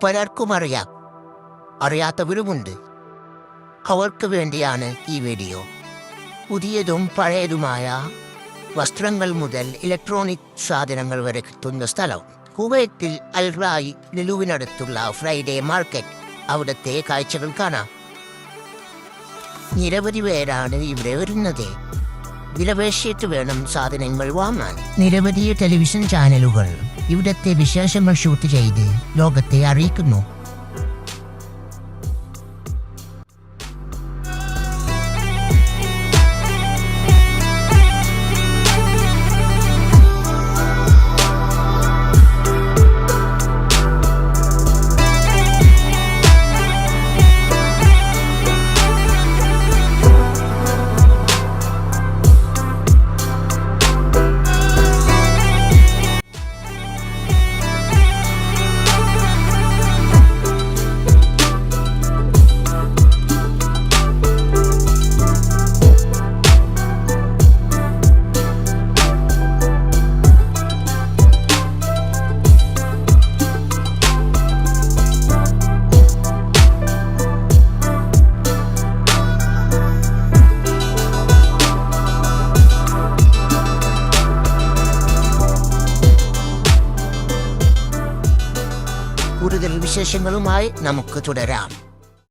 പലർക്കും അറിയാം, അറിയാത്തവരുമുണ്ട്. അവർക്ക് വേണ്ടിയാണ് ഈ വീഡിയോ. പുതിയതും പഴയതുമായ വസ്ത്രങ്ങൾ മുതൽ ഇലക്ട്രോണിക് സാധനങ്ങൾ വരെ കിട്ടുന്ന സ്ഥലം കുവൈത്തിൽ അൽ റായ് ലുലുവിനടുത്തുള്ള ഫ്രൈഡേ മാർക്കറ്റ്. അവിടുത്തെ കാഴ്ചകൾ കാണാം. നിരവധി പേരാണ് ഇവിടെ വരുന്നത്. വിലപേശിയിട്ട് വേണം സാധനങ്ങൾ വാങ്ങാൻ. നിരവധി ടെലിവിഷൻ ചാനലുകൾ ഇവിടുത്തെ വിശേഷങ്ങൾ ഷൂട്ട് ചെയ്ത് ലോകത്തെ അറിയിക്കുന്നു. കൂടുതൽ വിശേഷങ്ങളുമായി നമുക്ക് തുടരാം.